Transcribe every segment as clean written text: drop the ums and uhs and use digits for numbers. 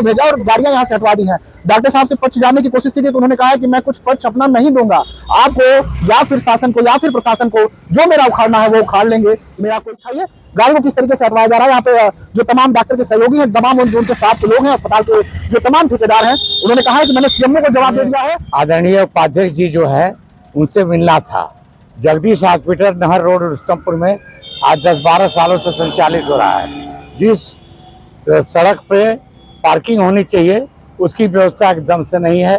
भेजा और गाड़ियां यहाँ से हटवा दी हैं। डॉक्टर साहब से पक्ष जानने की कोशिश की थी तो उन्होंने कहा है कि मैं कुछ पक्ष अपना नहीं दूंगा, आपको या फिर शासन को या फिर प्रशासन को जो मेरा उखाड़ना है वो उखाड़ लेंगे, मेरा कोई उठाइए। गाड़ी को किस तरीके से हटवाया जा रहा है, यहाँ पे जो तमाम डॉक्टर के सहयोगी हैं, तमाम जो उनके स्टाफ के लोग हैं, अस्पताल के जो तमाम ठेकेदार हैं, उन्होंने कहा है कि मैंने सीएमओ को जवाब दे दिया है। आदरणीय उपाध्यक्ष जी जो है उनसे मिलना था। जगदीश हॉस्पिटल नहर रोड रुस्तमपुर में आज 10-12 सालों से संचालित हो रहा है। जिस सड़क पे पार्किंग होनी चाहिए उसकी व्यवस्था एकदम से नहीं है।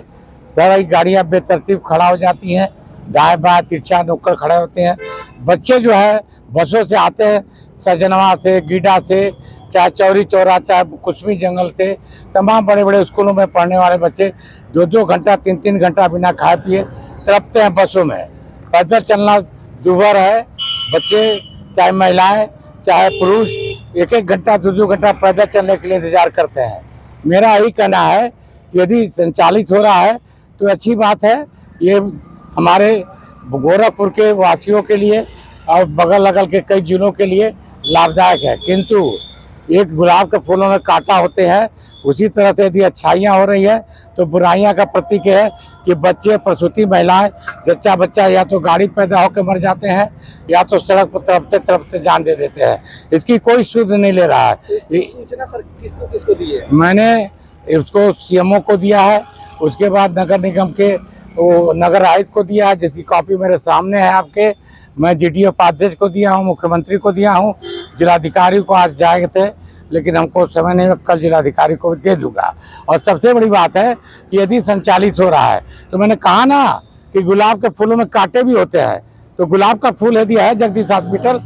सारी गाड़ियां बेतरतीब खड़ा हो जाती हैं, दाएं बाएं तिरछा नुक्कड़ खड़े होते हैं। बच्चे जो है बसों से आते हैं, सजनवा से, गीडा से, चाहे चौरी चौरा, चाहे कुसमी जंगल से, तमाम बड़े बड़े स्कूलों में पढ़ने वाले बच्चे 2-2 घंटा 3-3 घंटा बिना खाए पिए तड़पते हैं बसों में। पैदल चलना दुभर है। बच्चे चाहे महिलाएं चाहे पुरुष 1-1 घंटा 2-2 घंटा पैदल चलने के लिए इंतजार करते हैं। मेरा यही कहना है कि यदि संचालित हो रहा है तो अच्छी बात है। ये हमारे गोरखपुर के वासियों के लिए और बगल अगल के कई जिलों के लिए लाभदायक है, किंतु एक गुलाब के फूलों में कांटा होते हैं, उसी तरह से यदि अच्छाइयाँ हो रही है तो बुराइयां का प्रतीक है कि बच्चे, प्रसूति महिलाएं, जच्चा बच्चा या तो गाड़ी पैदा होकर मर जाते हैं या तो सड़क पर तड़पते तड़पते जान दे देते हैं। इसकी कोई सुध नहीं ले रहा है। सूचना सर किसको दी है? मैंने उसको सीएमओ को दिया है, उसके बाद नगर निगम के वो नगर आयुक्त को दिया है, जिसकी कॉपी मेरे सामने है आपके। मैं जीडीओ उपाध्यक्ष को दिया हूँ, मुख्यमंत्री को दिया हूँ, जिलाधिकारी को आज जाए थे लेकिन हमको समय नहीं, कल जिलाधिकारी को दे दूंगा। और सबसे बड़ी बात है कि यदि संचालित हो रहा है तो मैंने कहा ना कि गुलाब के फूलों में कांटे भी होते हैं, तो गुलाब का फूल यदि है जगदीश हॉस्पिटल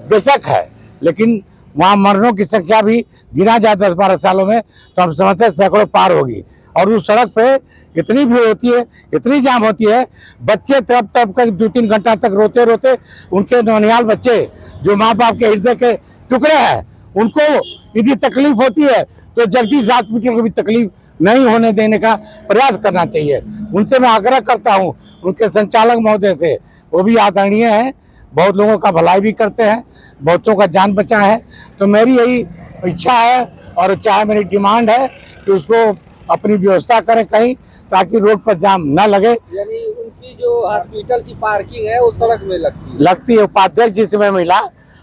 बेशक है, लेकिन वहाँ मरणों की संख्या भी गिना जाए 10-12 सालों में तो हम समझते हैं सैकड़ों पार होगी। और उस सड़क पे इतनी भीड़ होती है, इतनी जाम होती है, बच्चे तड़प तड़प कर 2-3 घंटा तक रोते रोते, उनके नौनिहाल बच्चे जो माँ बाप के हृदय के टुकड़े हैं, उनको यदि तकलीफ होती है तो जगदीश हॉस्पिटल को भी तकलीफ नहीं होने देने का प्रयास करना चाहिए। उनसे मैं आग्रह करता हूं, उनके संचालक महोदय से, वो भी आदरणीय हैं, बहुत लोगों का भलाई भी करते हैं, बहुतों का जान बचा है। तो मेरी यही इच्छा है और चाहे मेरी डिमांड है कि उसको अपनी व्यवस्था करें कहीं, ताकि रोड पर जाम न लगे। यानी उनकी जो हॉस्पिटल की पार्किंग है उस सड़क में लगती है। उपाध्यक्ष जी से मैं मिला,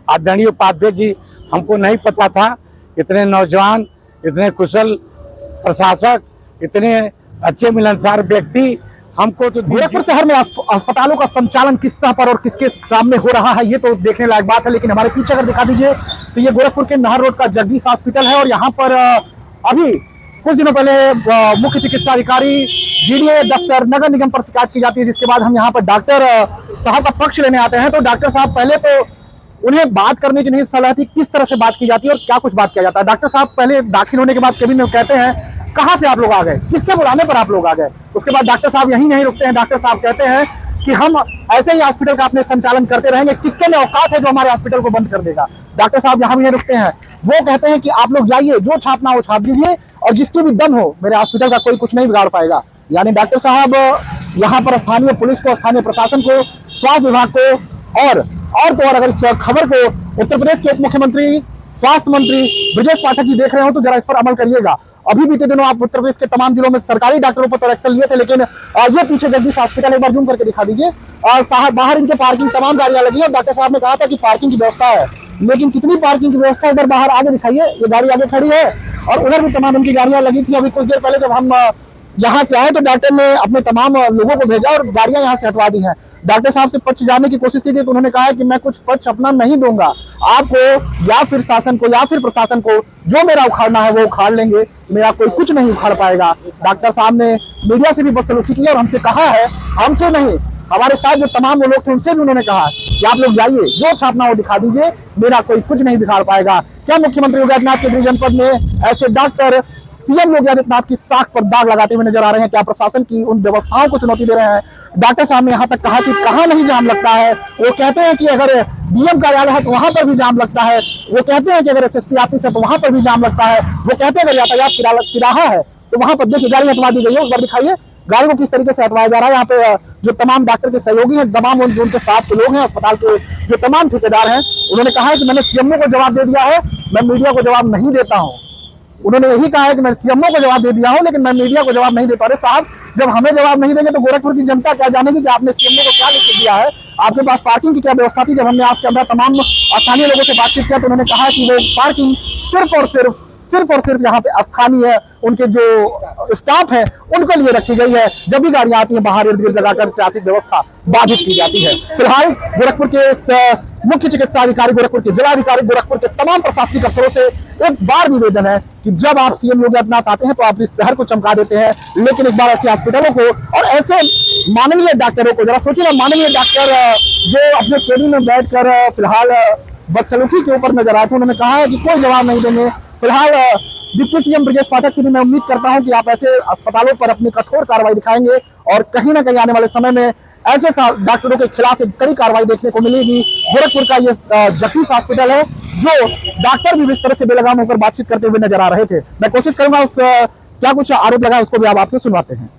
आदरणीय उपाध्यक्ष जी, हमको नहीं पता था इतने नौजवान, इतने कुशल प्रशासक, इतने अच्छे मिलनसार व्यक्ति हमको तो। गोरखपुर शहर में अस्पतालों का संचालन किस स्तर पर और किसके सामने हो रहा है ये तो देखने लायक बात है, लेकिन हमारे पीछे अगर दिखा दीजिए तो ये गोरखपुर के नहर रोड का जगदीश हॉस्पिटल है। और यहाँ पर अभी कुछ दिनों पहले मुख्य चिकित्सा अधिकारी, जीडीए दफ्तर, नगर निगम पर शिकायत की जाती है, जिसके बाद हम यहाँ पर डॉक्टर साहब का पक्ष लेने आते हैं। तो डॉक्टर साहब पहले तो उन्हें बात करने की नहीं सलाह थी, किस तरह से बात की जाती है और क्या कुछ बात किया जाता है। डॉक्टर साहब पहले दाखिल होने के बाद केबिन में कहते हैं कहाँ से आप लोग आ गए, किसके बुलाने पर आप लोग आ गए। उसके बाद डॉक्टर साहब यहीं नहीं रुकते हैं, डॉक्टर साहब कहते हैं कि हम ऐसे ही हॉस्पिटल का अपने संचालन करते रहेंगे, किसके में औकात है जो हमारे हॉस्पिटल को बंद कर देगा। डॉक्टर साहब यहाँ भी नहीं रुकते हैं, वो कहते हैं कि आप लोग जाइए, जो छापना हो छाप दीजिए और जिसकी भी दम हो, मेरे हॉस्पिटल का कोई कुछ नहीं बिगाड़ पाएगा। यानी डॉक्टर साहब यहाँ पर स्थानीय पुलिस को, स्थानीय प्रशासन को, स्वास्थ्य विभाग को और तो और अगर इस खबर को उत्तर प्रदेश के उप मुख्यमंत्री, स्वास्थ्य मंत्री ब्रजेश पाठक जी देख रहे हो तो जरा इस पर अमल करिएगा। अभी बीते दिनों आप उत्तर प्रदेश के तमाम जिलों में सरकारी डॉक्टरों पर तो एक्शन लिए थे, लेकिन ये पीछे जगदीश हॉस्पिटल एक बार जूम करके दिखा दीजिए। और साहब बाहर इनके पार्किंग तमाम गाड़ियां लगी है। डॉक्टर साहब ने कहा था कि पार्किंग की व्यवस्था है, लेकिन कितनी पार्किंग की व्यवस्था है इधर बाहर आगे दिखाइए। ये गाड़ी आगे खड़ी है और उधर भी तमाम उनकी गाड़ियां लगी थी। अभी कुछ देर पहले जब हम यहाँ से आए तो डॉक्टर ने अपने तमाम लोगों को भेजा और गाड़ियां यहाँ से हटवा दी हैं। डॉक्टर साहब से पक्ष जानने की कोशिश की थी तो उन्होंने कहा है कि मैं कुछ पक्ष अपना नहीं दूंगा, आपको या फिर शासन को या फिर प्रशासन को जो मेरा उखाड़ना है वो उखाड़ लेंगे, मेरा कोई कुछ नहीं उखाड़ पाएगा। डॉक्टर साहब ने मीडिया से भी बदसलूकी की और हमसे कहा है, हमसे नहीं, हमारे साथ जो तमाम वो लोग थे उनसे भी उन्होंने कहा कि आप लोग जाइए, जो छापना वो दिखा दीजिए, मेरा कोई कुछ नहीं बिगाड़ पाएगा। क्या मुख्यमंत्री योगी आदित्यनाथ के गृह जनपद में ऐसे डॉक्टर सीएम योगी आदित्यनाथ की साख पर दाग लगाते हुए नजर आ रहे हैं? क्या प्रशासन की उन व्यवस्थाओं को चुनौती दे रहे हैं? डॉक्टर साहब ने यहाँ तक कहा कि कहाँ नहीं जाम लगता है। वो कहते हैं कि अगर डीएम कार्यालय है तो वहां पर भी जाम लगता है। वो कहते हैं कि अगर एसएसपी ऑफिस है तो वहां पर भी जाम लगता है। वो कहते हैं अगर यातायात तिराहा है तो वहां पर देखिए गाड़ी हटवा दी गई है। एक बार दिखाइए गाड़ी को किस तरीके से हटवाया जा रहा है। यहाँ पे जो तमाम डॉक्टर के सहयोगी हैं, तमाम जो उनके साथ के लोग हैं, अस्पताल के जो तमाम ठेकेदार हैं, उन्होंने कहा है कि मैंने सीएमओ को जवाब दे दिया है, मैं मीडिया को जवाब नहीं देता हूँ। उन्होंने यही कहा है कि मैं सीएमओ को जवाब दे दिया हूं, लेकिन मैं मीडिया को जवाब नहीं दे पा रहे। साहब, जब हमें जवाब नहीं देंगे तो गोरखपुर की जनता क्या जानेगी कि आपने सीएमओ को क्या लिख के दिया है, आपके पास पार्किंग की क्या व्यवस्था थी। जब हमने आपके अंदर तमाम स्थानीय लोगों से बातचीत किया तो उन्होंने कहा कि वो पार्किंग सिर्फ और सिर्फ यहाँ पे स्थानीय उनके जो स्टाफ है उनको लिए रखी गई है। जब भी गाड़ियां आती हैं बाहर इर्द गिर्द लगाकर ट्रैफिक व्यवस्था बाधित की जाती है। फिलहाल गोरखपुर के मुख्य चिकित्सा अधिकारी, गोरखपुर के जिलाधिकारी, गोरखपुर के तमाम प्रशासनिक अफसरों से एक बार निवेदन है कि जब आप सीएम योगी आदित्यनाथ आते हैं तो आप इस शहर को चमका देते हैं, लेकिन एक बार ऐसे हॉस्पिटलों को और ऐसे माननीय डॉक्टरों को जरा सोचिए ना, माननीय डॉक्टर जो अपने केबिन में बैठकर फिलहाल बदसलूकी के ऊपर नजर आए थे, उन्होंने कहा है कि कोई जवाब नहीं देंगे। फिलहाल डिप्टी सीएम ब्रजेश पाठक से भी मैं उम्मीद करता हूं कि आप ऐसे अस्पतालों पर अपनी कठोर कार्रवाई दिखाएंगे और कहीं ना कहीं आने वाले समय में ऐसे डॉक्टरों के खिलाफ एक कड़ी कार्रवाई देखने को मिलेगी। गोरखपुर का ये जगदीश हॉस्पिटल है जो डॉक्टर भी इस तरह से बेलगाम होकर बातचीत करते हुए नजर आ रहे थे। मैं कोशिश करूंगा उस क्या कुछ आरोप लगा उसको भी आप आपको सुनवाते हैं।